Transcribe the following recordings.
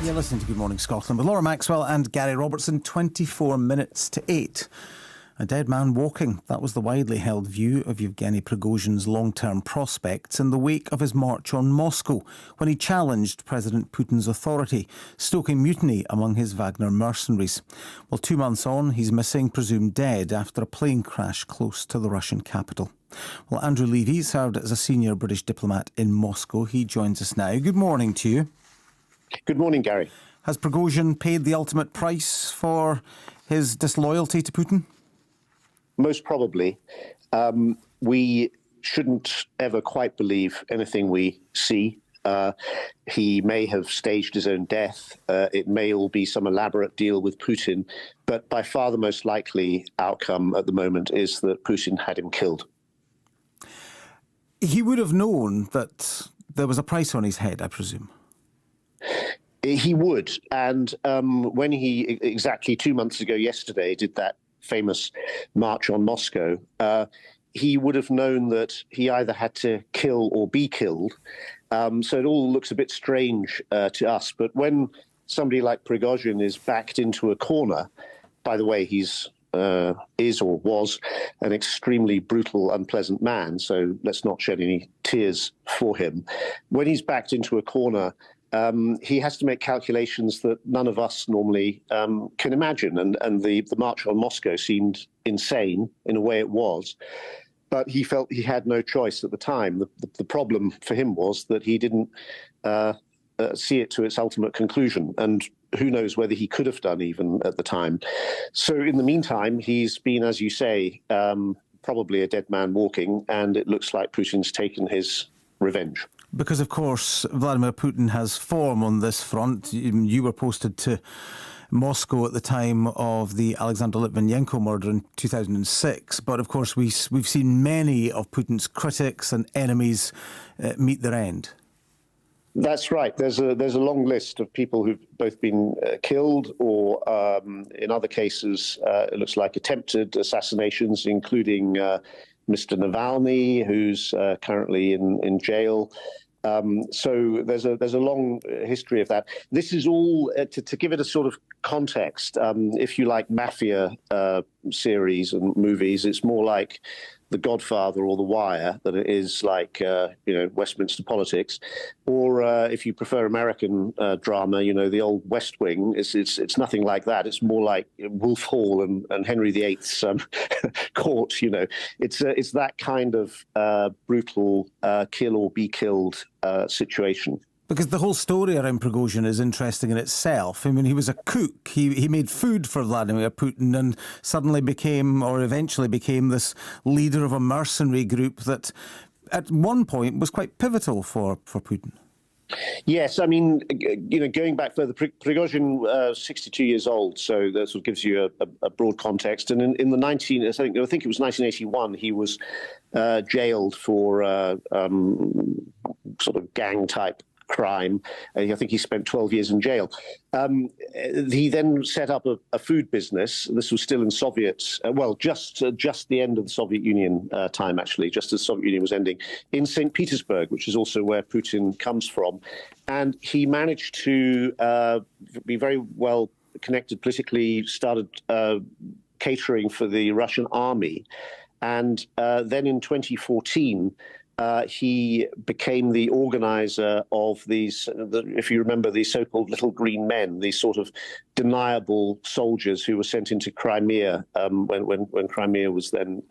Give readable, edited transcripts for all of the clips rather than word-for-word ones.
You're listening to Good Morning Scotland with Laura Maxwell and Gary Robertson. 24 minutes to 8. A dead man walking. That was the widely held view of Evgeniy Prigozhin's long-term prospects in the wake of his march on Moscow, when he challenged President Putin's authority, stoking mutiny among his Wagner mercenaries. Well, 2 months on, he's missing, presumed dead, after a plane crash close to the Russian capital. Well, Andrew Levi served as a senior British diplomat in Moscow. He joins us now. Good morning to you. Good morning, Gary. Has Prigozhin paid the ultimate price for his disloyalty to Putin? Most probably. We shouldn't ever quite believe anything we see. He may have staged his own death. It may all be some elaborate deal with Putin. But by far the most likely outcome at the moment is that Putin had him killed. He would have known that there was a price on his head, I presume. He would. And when he, exactly 2 months ago yesterday, did that famous march on Moscow, he would have known that he either had to kill or be killed. So it all looks a bit strange to us. But when somebody like Prigozhin is backed into a corner, by the way, he's is or was an extremely brutal, unpleasant man, so let's not shed any tears for him. When he's backed into a corner, he has to make calculations that none of us normally can imagine. And the march on Moscow seemed insane in a way it was. But he felt he had no choice at the time. The problem for him was that he didn't see it to its ultimate conclusion. And who knows whether he could have done even at the time. So in the meantime, he's been, as you say, probably a dead man walking. And it looks like Putin's taken his revenge. Because, of course, Vladimir Putin has form on this front. You were posted to Moscow at the time of the Alexander Litvinenko murder in 2006. But, of course, we've seen many of Putin's critics and enemies meet their end. That's right. There's a long list of people who've both been killed or, in other cases, it looks like attempted assassinations, including Mr. Navalny, who's currently in jail. So there's a long history of that. This is all to give it a sort of context. If you like mafia series and movies, it's more like The Godfather or The Wire than it is like Westminster politics. Or if you prefer American drama, the old West Wing. It's nothing like that. It's more like Wolf Hall and Henry VIII's court. It's that kind of brutal kill or be killed situation. Because the whole story around Prigozhin is interesting in itself. I mean, he was a cook. He made food for Vladimir Putin and suddenly became, or eventually became, this leader of a mercenary group that at one point was quite pivotal for Putin. Yes, I mean, going back further, Prigozhin, 62 years old, so that sort of gives you a broad context. And in the I think it was 1981, he was jailed for sort of gang-type crime. I think he spent 12 years in jail. He then set up a food business. This was still in Soviet, just the end of the Soviet Union time, actually, just as the Soviet Union was ending, in St. Petersburg, which is also where Putin comes from. And he managed to be very well connected politically, started catering for the Russian army. And then in 2014, he became the organizer of these, if you remember, these so-called little green men, these sort of deniable soldiers who were sent into Crimea when Crimea was then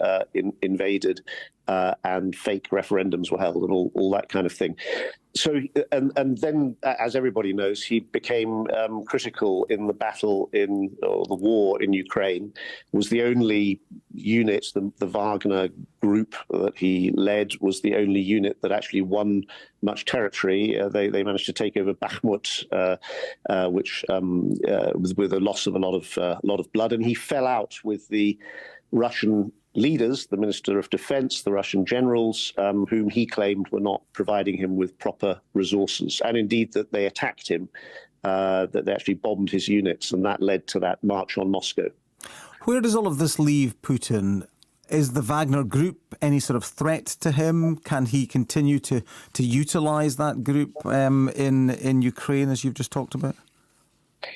invaded and fake referendums were held and all that kind of thing. So, and then, as everybody knows, he became critical in the battle or the war in Ukraine, was the only unit, the Wagner group that he led was the only unit that actually won much territory. They managed to take over Bakhmut, which was with a loss of a lot of blood, and he fell out with the Russian leaders, the Minister of Defense, the Russian generals, whom he claimed were not providing him with proper resources, and indeed that they attacked him, that they actually bombed his units, and that led to that march on Moscow. Where does all of this leave Putin? Is the Wagner group any sort of threat to him? Can he continue to utilise that group in Ukraine, as you've just talked about?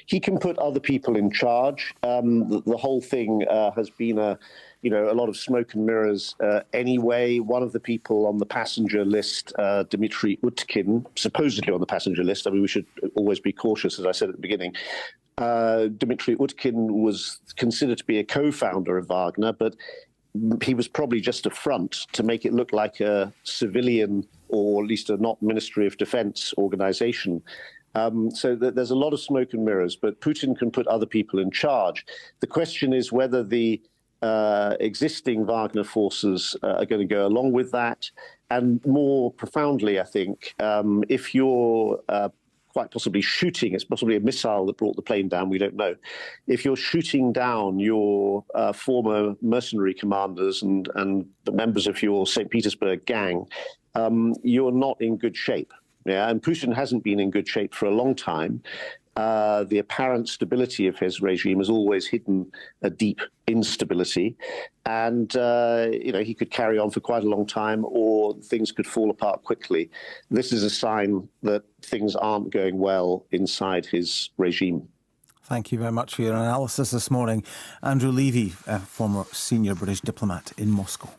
He can put other people in charge. The whole thing has been a lot of smoke and mirrors anyway. One of the people on the passenger list, Dmitry Utkin, supposedly on the passenger list. I mean, we should always be cautious, as I said at the beginning. Dmitry Utkin was considered to be a co-founder of Wagner, but he was probably just a front to make it look like a civilian, or at least a not Ministry of Defense organization. So there's a lot of smoke and mirrors, but Putin can put other people in charge. The question is whether the existing Wagner forces are going to go along with that. And more profoundly, I think, if you're quite possibly shooting, it's possibly a missile that brought the plane down, we don't know. If you're shooting down your former mercenary commanders and the members of your St. Petersburg gang, you're not in good shape. Yeah, and Putin hasn't been in good shape for a long time. The apparent stability of his regime has always hidden a deep instability. And, he could carry on for quite a long time, or things could fall apart quickly. This is a sign that things aren't going well inside his regime. Thank you very much for your analysis this morning. Andrew Levy, a former senior British diplomat in Moscow.